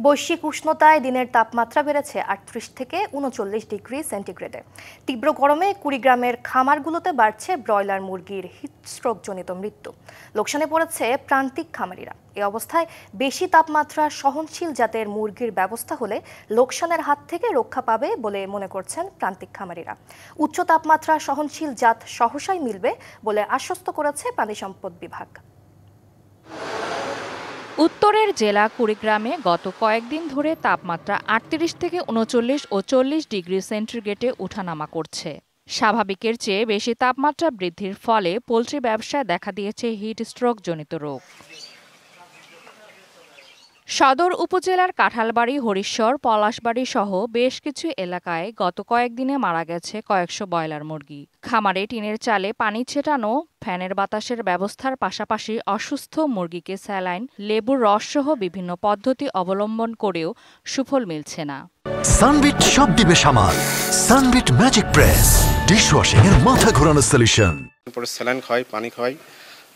বৈশ্বিক উষ্ণতায় দিনের তাপমাত্রা বেড়েছে ৩৮ থেকে ৩৯ ডিগ্রি সেন্টিগ্রেডে। তীব্র গরমে কুড়িগ্রামের খামারগুলোতে বাড়ছে ব্রয়লার মুরগির হিটস্ট্রোকজনিত মৃত্যু। লোকসানে পড়েছে প্রান্তিক খামারিরা। এই অবস্থায় বেশি তাপমাত্রা সহনশীল জাতের মুরগির ব্যবস্থা হলে লোকসানের হাত থেকে রক্ষা পাবে বলে মনে করছেন প্রান্তিক খামারিরা। উচ্চ তাপমাত্রা সহনশীল জাত সহসাই মিলবে বলে আশ্বস্ত করেছে প্রাণী সম্পদ বিভাগ। উত্তরের জেলা কুড়িগ্রামে গত কয়েকদিন ধরে তাপমাত্রা ৩৮ থেকে ৩৯ ও ৪০ ডিগ্রি সেন্টিগ্রেডে ওঠানামা করছে। স্বাভাবিকের চেয়ে বেশি তাপমাত্রা বৃদ্ধির ফলে পোলট্রি ব্যবসায় দেখা দিয়েছে হিটস্ট্রোকজনিত রোগ। সদর উপজেলার কাঁঠালবাড়ি, হরিশ্বর, পলাশবাড়ি সহ বেশ কিছু এলাকায় গত কয়েকদিনে মারা গেছে কয়েকশো ব্রয়লার মুরগি। খামারে টিনের চালে পানি ছেটানো, ফ্যানের বাতাসের ব্যবস্থার পাশাপাশি অসুস্থ মুরগিকে স্যালাইন, লেবুর রসসহ বিভিন্ন পদ্ধতি অবলম্বন করেও সুফল মিলছে না। সানবিট সব দিবে সামাল। সানবিট ম্যাজিক প্রেস ডিশওয়াশিং এর মাথা ঘোরানো সলিউশন। পরে স্যালাইন খাওয়াই, পানি খাওয়াই,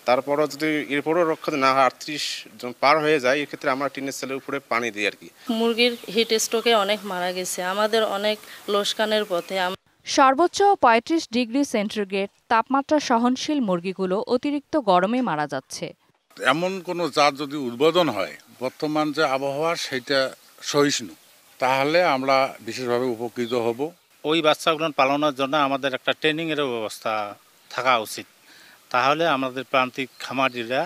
তারপরও যদি এরপরও রক্ষা না হয় ৩৮ পার হয়ে যায়, এক্ষেত্রে আমরা টিনের চালের উপরে পানি দিই আর কি। মুরগির হিট স্ট্রোকে অনেক মারা গেছে, আমাদের অনেক লোকসানের পথে। সর্বোচ্চ ৩৫ ডিগ্রি সেন্টিগ্রেড তাপমাত্রা সহনশীল মুরগিগুলো অতিরিক্ত গরমে মারা যাচ্ছে। এমন কোনো জাত যদি উদ্বোধন হয় বর্তমান যে আবহাওয়া সেটা সহিষ্ণু, তাহলে আমরা বিশেষভাবে উপকৃত হব। ওই বাচ্চাগুলো পালনের জন্য আমাদের একটা ট্রেনিংয়ের ব্যবস্থা থাকা উচিত, তাহলে আমাদের প্রান্তিক খামারিরা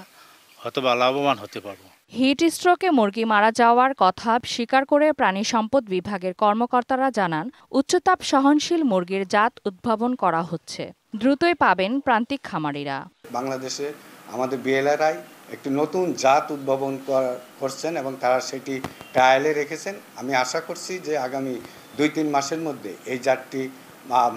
হয়তো লাভবান হতে পারবো। হিট স্ট্রোকে মুরগি মারা যাওয়ার কথা স্বীকার করে প্রাণী সম্পদ বিভাগের কর্মকর্তারা জানান, উচ্চতাপ সহনশীল মুরগির জাত উদ্ভাবন করা হচ্ছে। দ্রুতই পাবেন প্রান্তিক খামারিরা। বাংলাদেশে আমাদের বিএলআরআই একটি নতুন জাত উদ্ভাবন করছেন এবং তারা সেটি ট্রায়ালে রেখেছেন। আমি আশা করছি যে আগামী ২-৩ মাসের মধ্যে এই জাতটি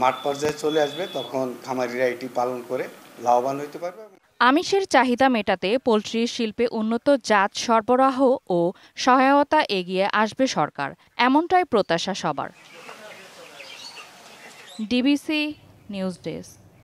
মাঠ পর্যায়ে চলে আসবে, তখন খামারিরা এটি পালন করে লাভবান হতে পারবে। আমিষের চাহিদা মেটাতে পোলট্রি শিল্পে উন্নত জাত সরবরাহ ও সহায়তা এগিয়ে আসবে সরকার, এমনটাই প্রত্যাশা সবার। DBC news desk.